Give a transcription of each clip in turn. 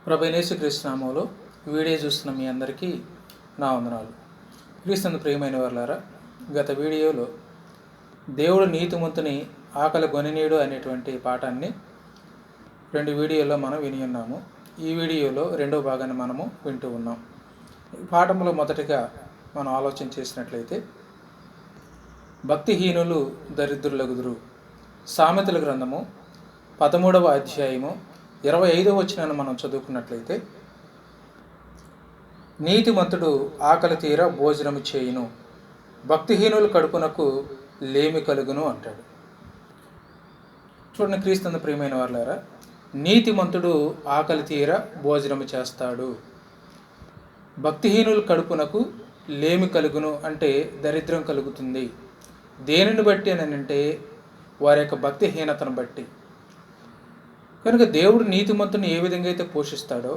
ప్రభువైన యేసుక్రీస్తు నామములో వీడియో చూస్తున్న మీ అందరికీ నా వందనాలు. క్రీస్తునందు ప్రియమైన వారలారా, గత వీడియోలో దేవుడు నీతిమంతుని ఆకలి గొననీయుడు అనేటువంటి పాఠాన్ని 2 వీడియోల్లో మనం విని ఉన్నాము. ఈ వీడియోలో రెండవ భాగాన్ని మనము వింటూ ఉన్నాం. ఈ పాఠంలో మొదటిగా మనం ఆలోచన చేసినట్లయితే, భక్తిహీనులు దరిద్రులగుదురు. సామెతల గ్రంథము 13వ అధ్యాయము 25వ వచనాన్ని మనం చదువుకున్నట్లయితే, నీతిమంతుడు ఆకలి తీర భోజనము చేయును, భక్తిహీనుల కడుపునకు లేమి కలుగును అంటాడు. చూడండి క్రీస్తునందు ప్రియమైన వారలారా, నీతిమంతుడు ఆకలి తీర భోజనము చేస్తాడు, భక్తిహీనుల కడుపునకు లేమి కలుగును అంటే దరిద్రం కలుగుతుంది. దేనిని బట్టి అని అంటే వారి యొక్క భక్తిహీనతను బట్టి. కనుక దేవుడు నీతిమంతుని ఏ విధంగా అయితే పోషిస్తాడో,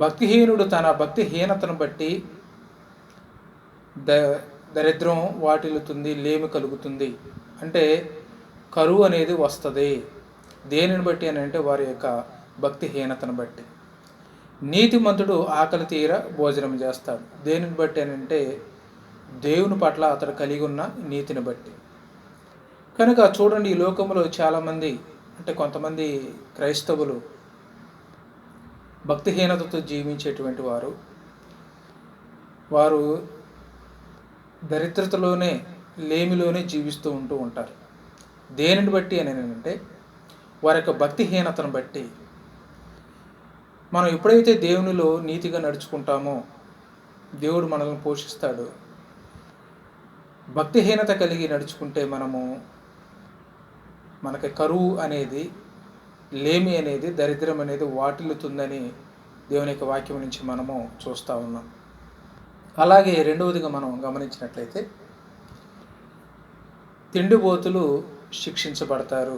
భక్తిహీనుడు తన భక్తిహీనతను బట్టి దరిద్రం వాటిల్లుతుంది, లేమి కలుగుతుంది. అంటే కరువు అనేది వస్తుంది. దేనిని బట్టి అని అంటే వారి యొక్క భక్తిహీనతను బట్టి. నీతిమంతుడు ఆకలి తీర భోజనం చేస్తాడు. దేనిని బట్టి అని అంటే దేవుని పట్ల అతడు కలిగి ఉన్న నీతిని బట్టి. కనుక చూడండి, ఈ లోకంలో చాలామంది అంటే కొంతమంది క్రైస్తవులు భక్తిహీనతతో జీవించేటువంటి వారు దరిద్రతలోనే, లేమిలోనే జీవిస్తూ ఉంటారు. దేనిని బట్టి అని అంటే వారి యొక్క భక్తిహీనతను బట్టి. మనం ఎప్పుడైతే దేవునిలో నీతిగా నడుచుకుంటామో దేవుడు మనల్ని పోషిస్తాడు. భక్తిహీనత కలిగి నడుచుకుంటే మనకి కరువు అనేది, లేమి అనేది, దరిద్రం అనేది వాటిల్లుతుందని దేవుని యొక్క వాక్యం నుంచి మనము చూస్తూ ఉన్నాం. అలాగే రెండవదిగా మనం గమనించినట్లయితే, తిండిబోతులు శిక్షించబడతారు.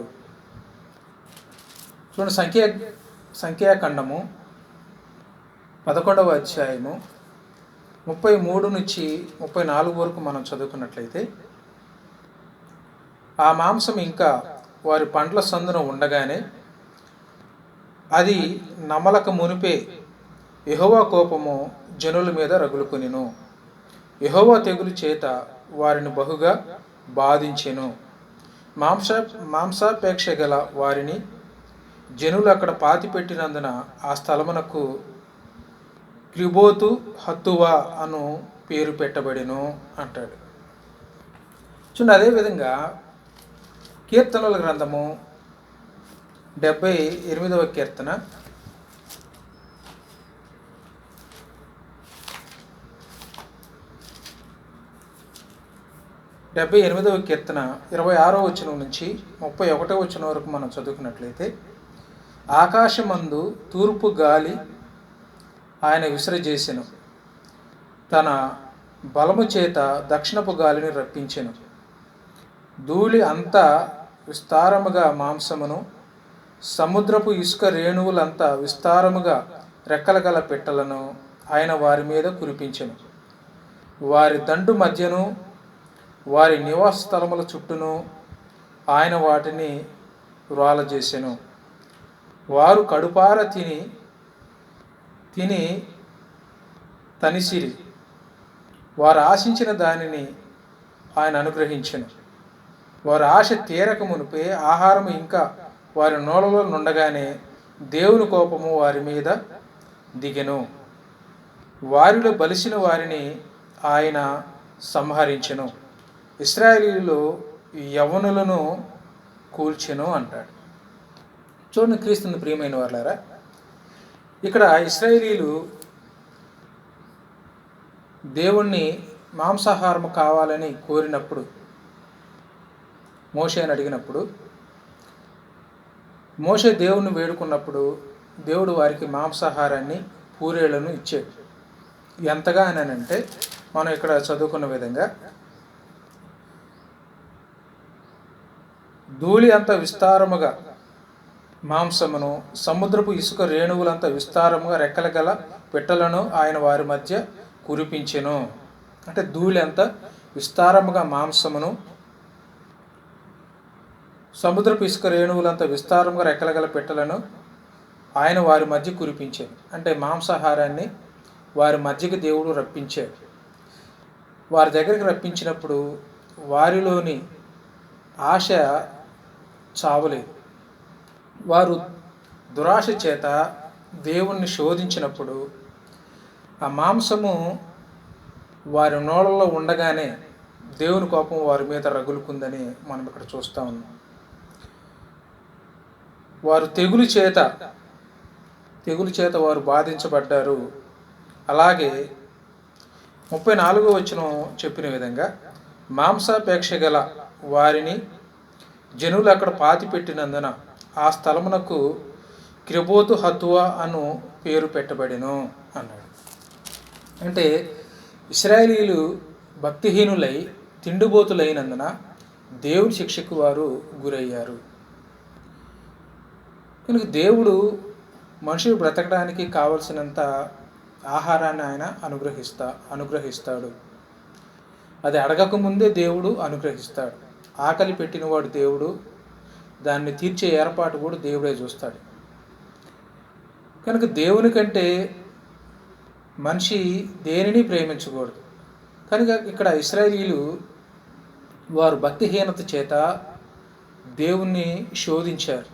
చూడండి, సంఖ్యాకాండము 11వ అధ్యాయము 33 నుంచి 34 వరకు మనం చదువుకున్నట్లయితే, ఆ మాంసం ఇంకా వారి పండ్ల సందున ఉండగానే అది నమలక మునిపే యెహోవా కోపము జనుల మీద రగులుకొనెను. యెహోవా తెగులు చేత వారిని బహుగా బాధించెను. మాంసాపేక్ష గల వారిని జనులు అక్కడ పాతిపెట్టినందున ఆ స్థలమునకు క్రిబోతు హత్తువా అను పేరు పెట్టబడెను అంటాడు. చూడండి, అదేవిధంగా కీర్తనల గ్రంథము 78వ కీర్తన 26వ వచనం నుంచి 31వ వచనం వరకు మనం చదువుకున్నట్లయితే, ఆకాశమందు తూర్పు గాలి ఆయన విసిరజేసెను, తన బలము చేత దక్షిణపు గాలిని రప్పించెను. ధూళి అంతా విస్తారముగా మాంసమును, సముద్రపు ఇసుక రేణువులంతా విస్తారముగా రెక్కల గల పిట్టలను ఆయన వారి మీద కురిపించెను. వారి దండు మధ్యను, వారి నివాస స్థలముల చుట్టూను ఆయన వాటిని వ్రాలజేసెను. వారు కడుపార తిని తనిసిరి. వారు ఆశించిన దానిని ఆయన అనుగ్రహించెను. వారి ఆశ తీరక మునిపే ఆహారము ఇంకా వారి నోళ్ళలో నుండగానే దేవుని కోపము వారి మీద దిగెను. వారిలో బలిసిన వారిని ఆయన సంహరించెను. ఇశ్రాయేలీయులు యవ్వనులను కూల్చెను అంటాడు. చూడండి క్రీస్తుని ప్రియమైన వారలారా, ఇక్కడ ఇశ్రాయేలీయులు దేవుణ్ణి మాంసాహారం కావాలని కోరినప్పుడు, మోషేని అడిగినప్పుడు, మోషే దేవుణ్ణి వేడుకున్నప్పుడు దేవుడు వారికి మాంసాహారాన్ని, పూరేళ్లను ఇచ్చాడు. ఎంతగా అని అంటే మనం ఇక్కడ చదువుకున్న విధంగా, ధూళి అంత విస్తారముగా మాంసమును, సముద్రపు ఇసుక రేణువులంత విస్తారముగా రెక్కల గల పిట్టలను ఆయన వారి మధ్య కురిపించెను. అంటే ధూళి అంత విస్తారముగా మాంసమును, సముద్రపు ఇసుక రేణువులంత విస్తారముగా రెక్కల గల పిట్టలను ఆయన వారి మధ్య కురిపించాడు. అంటే మాంసాహారాన్ని వారి మధ్యకి దేవుడు రప్పించాడు. వారి దగ్గరికి రప్పించినప్పుడు వారిలోని ఆశ చావలేదు. వారు దురాశ చేత దేవుణ్ణి శోధించినప్పుడు ఆ మాంసము వారి నోళ్ళలో ఉండగానే దేవుని కోపం వారి మీద రగులుకుందని మనం ఇక్కడ చూస్తూ ఉన్నాం. వారు తెగులు చేత వారు బాధించబడ్డారు. అలాగే 34వ వచనం చెప్పిన విధంగా మాంసాపేక్ష గల వారిని జనులు అక్కడ పాతి పెట్టినందున ఆ స్థలమునకు కెబోతు హతువా అను పేరు పెట్టబడెను అన్నాడు. అంటే ఇశ్రాయేలీయులు భక్తిహీనులై తిండిబోతులైనందున దేవుని శిక్షకు వారు గురయ్యారు. కనుక దేవుడు మనుషులు బ్రతకడానికి కావలసినంత ఆహారాన్ని ఆయన అనుగ్రహిస్తాడు. అది అడగకముందే దేవుడు అనుగ్రహిస్తాడు. ఆకలి పెట్టినవాడు దేవుడు, దాన్ని తీర్చే ఏర్పాటు కూడా దేవుడే చూస్తాడు. కనుక దేవుని కంటే మనిషి దేనిని ప్రేమించకూడదు. కనుక ఇక్కడ ఇశ్రాయేలీయులు వారు భక్తిహీనత చేత దేవుణ్ణి శోధించారు.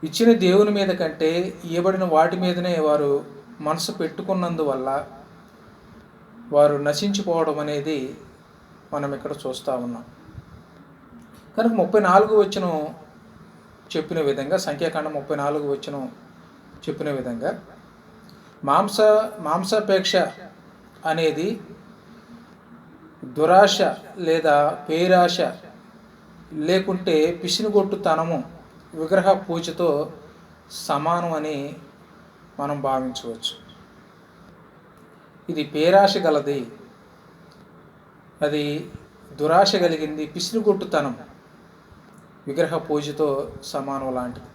ఇచ్చిన దేవుని మీద కంటే ఇవ్వబడిన వాటి మీదనే వారు మనసు పెట్టుకున్నందువల్ల వారు నశించిపోవడం అనేది మనం ఇక్కడ చూస్తూ ఉన్నాం. కనుక 34వ వచనం చెప్పిన విధంగా, సంఖ్యాకాండం 34వ వచనం చెప్పిన విధంగా మాంసాపేక్ష అనేది దురాశ లేదా పేరాశ లేకుంటే పిసినుగొట్టుతనము, విగ్రహ పూజతో సమానం అని మనం భావించవచ్చు. ఇది పేరాశ గలది, అది దురాశ కలిగింది, పిసినుగొట్టుతనం, విగ్రహ పూజతో సమానం లాంటిది.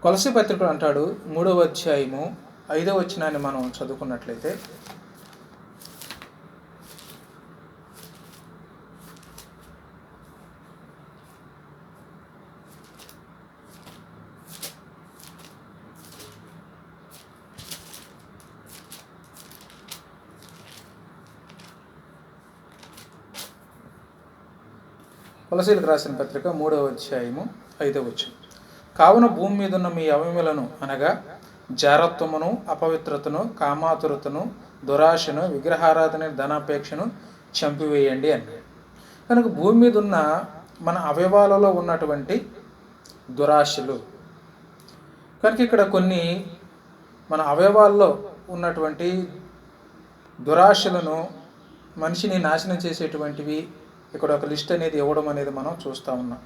కొలస్సీ పత్రికలు అంటాడు 3వ అధ్యాయము 5వ వచనాన్ని మనం చదువుకున్నట్లయితే, కొలస్సీలకు రాసిన పత్రిక 3వ అధ్యాయము 5వ వచనం. కావున భూమి మీద ఉన్న మీ అవయములను అనగా జారత్వమును, అపవిత్రతను, కామాతురతను, దురాశను, విగ్రహారాధన, ధనాపేక్షను చంపివేయండి అన్నాడు. కనుక భూమి మీద ఉన్న మన అవయవాలలో ఉన్నటువంటి దురాశలు, కనుక ఇక్కడ కొన్ని మన అవయవాల్లో ఉన్నటువంటి దురాశలను మనిషిని నాశనం చేసేటువంటివి ఇక్కడ ఒక లిస్ట్ అనేది ఇవ్వడం అనేది మనం చూస్తూ ఉన్నాం.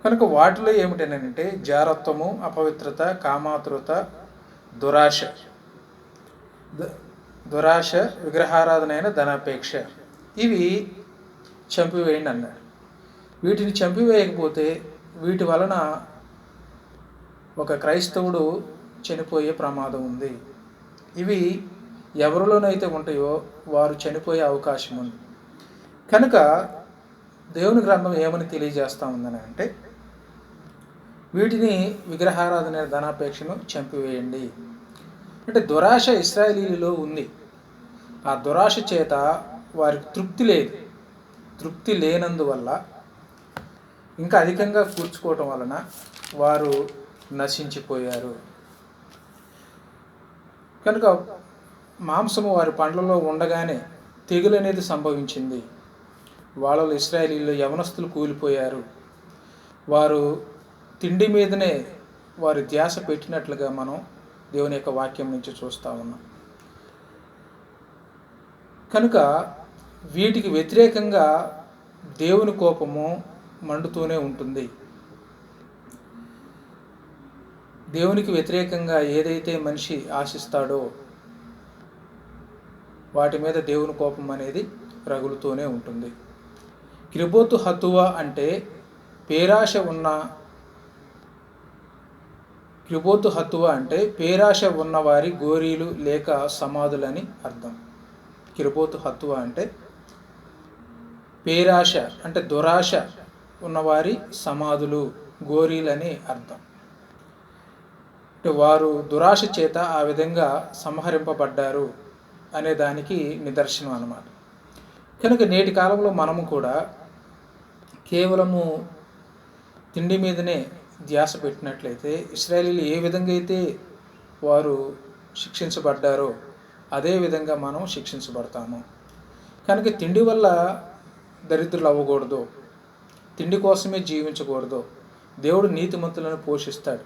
కనుక వాటిలో ఏమిటనంటే జారత్వము, అపవిత్రత, కామాతురత, దురాశ, విగ్రహారాధన అయిన ధనాపేక్ష, ఇవి చంపివేయండి అన్నాడు. వీటిని చంపివేయకపోతే వీటి వలన ఒక క్రైస్తవుడు చనిపోయే ప్రమాదం ఉంది. ఇవి ఎవరిలోనైతే ఉంటాయో వారు చనిపోయే అవకాశం ఉంది. కనుక దేవుని గ్రంథం ఏమని తెలియజేస్తూ ఉందని అంటే, వీటిని విగ్రహారాధన, ధనాపేక్షను చంపివేయండి. అంటే దురాశ ఇశ్రాయేలీయులలో ఉంది. ఆ దురాశ చేత వారికి తృప్తి లేనందువల్ల ఇంకా అధికంగా కూర్చుకోవటం వలన వారు నశించిపోయారు. కనుక మాంసము వారి పండ్లలో ఉండగానే తెగులు అనేది సంభవించింది. వాళ్ళలో ఇశ్రాయేలీయులు యవనస్తులు కూలిపోయారు. వారు తిండి మీదనే వారి ధ్యాస పెట్టినట్లుగా మనం దేవుని యొక్క వాక్యం నుంచి చూస్తూ ఉన్నాం. కనుక వీటికి వ్యతిరేకంగా దేవుని కోపము మండుతూనే ఉంటుంది. దేవునికి వ్యతిరేకంగా ఏదైతే మనిషి ఆశిస్తాడో వాటి మీద దేవుని కోపం అనేది రగులుతూనే ఉంటుంది. కెబోతు హతువా అంటే పేరాశ ఉన్నవారి గోరీలు లేక సమాధులని అర్థం. కెబోతు హతువా అంటే పేరాశ అంటే దురాశ ఉన్నవారి సమాధులు, గోరీలని అర్థం. అంటే వారు దురాశ చేత ఆ విధంగా సంహరింపబడ్డారు అనే దానికి నిదర్శనం అన్నమాట. కనుక నేటి కాలంలో మనము కూడా కేవలము తిండి మీదనే ధ్యాస పెట్టినట్లయితే ఇశ్రాయేలీలు ఏ విధంగా అయితే వారు శిక్షించబడ్డారో అదే విధంగా మనం శిక్షించబడతాము. కనుక తిండి వల్ల దరిద్రులు అవ్వకూడదు, తిండి కోసమే జీవించకూడదు. దేవుడు నీతిమంతులను పోషిస్తాడు.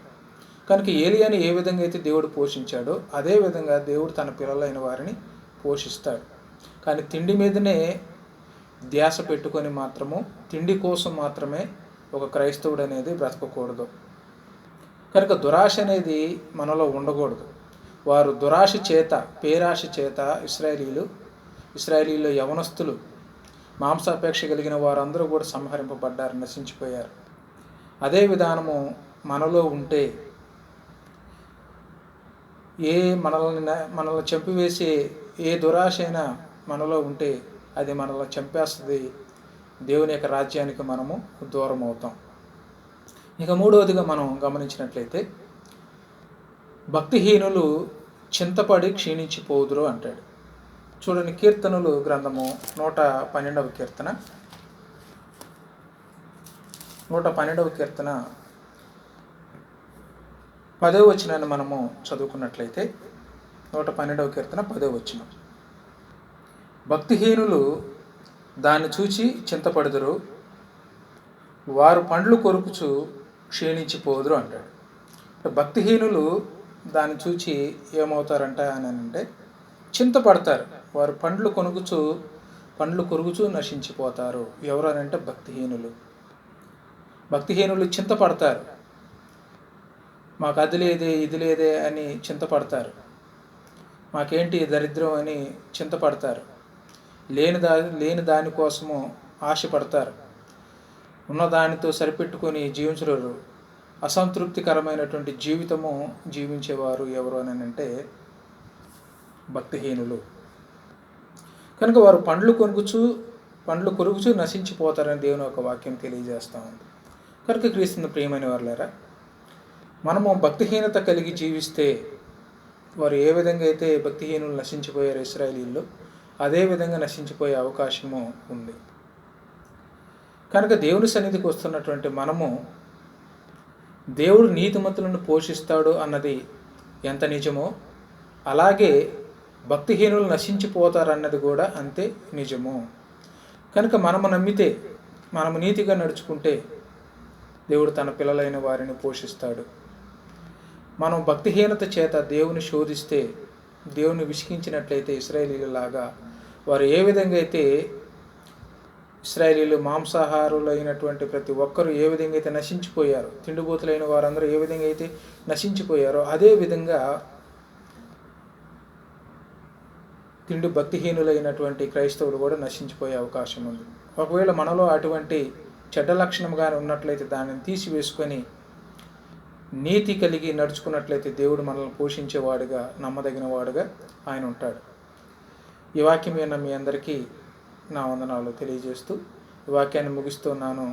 కనుక ఏలియాని ఏ విధంగా అయితే దేవుడు పోషించాడో అదే విధంగా దేవుడు తన పిల్లలైన వారిని పోషిస్తాడు. కానీ తిండి మీదనే ధ్యాస పెట్టుకొని మాత్రము తిండి కోసం మాత్రమే ఒక క్రైస్తవుడు అనేది బ్రతకకూడదు. కనుక దురాశ అనేది మనలో ఉండకూడదు. వారు దురాశ చేత, పేరాశ చేత ఇశ్రాయేలీలో యవనస్తులు, మాంసాపేక్ష కలిగిన వారందరూ కూడా సంహరింపబడ్డారు, నశించిపోయారు. అదే విధానము మనలో ఉంటే మనల్ని చంపివేసే ఏ దురాశ అయినా మనలో ఉంటే అది మనల్ని చంపేస్తుంది. దేవుని యొక్క రాజ్యానికి మనము దూరం అవుతాం. ఇక మూడవదిగా మనం గమనించినట్లయితే భక్తిహీనులు చింతపడి క్షీణించిపోదురు అంటాడు. చూడండి, కీర్తనలు గ్రంథము 112వ కీర్తన 10వ వచనాన్ని మనము చదువుకున్నట్లయితే 112వ కీర్తన 10వ వచనం, భక్తిహీనులు దాన్ని చూచి చింతపడుదురు, వారు పండ్లు కొరుకుచు క్షీణించిపోదురు అంటాడు. భక్తిహీనులు దాన్ని చూచి ఏమవుతారంట అని అంటే చింతపడతారు. వారు పండ్లు కొరుకుచు నశించిపోతారు. ఎవరు అని అంటే భక్తిహీనులు చింతపడతారు. మాకు అది లేదే ఇది లేదే అని చింతపడతారు. మాకేంటి దరిద్రం అని చింతపడతారు. లేని దానికోసము ఆశపడతారు. ఉన్నదానితో సరిపెట్టుకొని జీవించరు. అసంతృప్తికరమైనటువంటి జీవితము జీవించేవారు ఎవరు అని అంటే భక్తిహీనులు. కనుక వారు పండ్లు కొరుకుచు నశించిపోతారని దేవుని యొక్క వాక్యం తెలియజేస్తూ ఉంది. కనుక క్రీస్తుని ప్రియమైన వారులారా, మనము భక్తిహీనత కలిగి జీవిస్తే వారు ఏ విధంగా అయితే భక్తిహీనులు నశించిపోయారు ఇశ్రాయేలీల్లో, అదే విధంగా నశించిపోయే అవకాశము ఉంది. కనుక దేవుని సన్నిధికి వస్తున్నటువంటి మనము దేవుడు నీతిమంతులను పోషిస్తాడు అన్నది ఎంత నిజమో, అలాగే భక్తిహీనులు నశించిపోతారన్నది కూడా అంతే నిజము. కనుక మనము నమ్మితే, మనము నీతిగా నడుచుకుంటే దేవుడు తన పిల్లలైన వారిని పోషిస్తాడు. మనం భక్తిహీనత చేత దేవుని శోధిస్తే, దేవుని విసిగించినట్లయితే ఇశ్రాయేలీలాగా వారు ఏ విధంగా అయితే ఇశ్రాయేలీలు మాంసాహారులైనటువంటి ప్రతి ఒక్కరూ ఏ విధంగా అయితే నశించిపోయారో, తిండిబోతులైన వారందరూ ఏ విధంగా అయితే నశించిపోయారో అదే విధంగా భక్తిహీనులైనటువంటి క్రైస్తవులు కూడా నశించిపోయే అవకాశం ఉంది. ఒకవేళ మనలో అటువంటి చెడ్డ లక్షణంగానే ఉన్నట్లయితే దానిని తీసివేసుకొని నీతి కలిగి నడుచుకున్నట్లయితే దేవుడు మనల్ని పోషించేవాడుగా, నమ్మదగిన వాడుగా ఆయన ఉంటాడు. ఈ వాక్యం విన్న మీ అందరికీ నా వందనాలు తెలియజేస్తూ ఈ వాక్యాన్ని ముగిస్తున్నాను.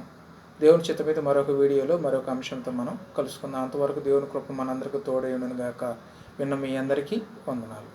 దేవుని చిత్తమైతే మరొక వీడియోలో మరొక అంశంతో మనం కలుసుకుందాం. అంతవరకు దేవుని కృప మనందరికీ తోడైయుండును గాక. విన్న మీ అందరికీ వందనాలు.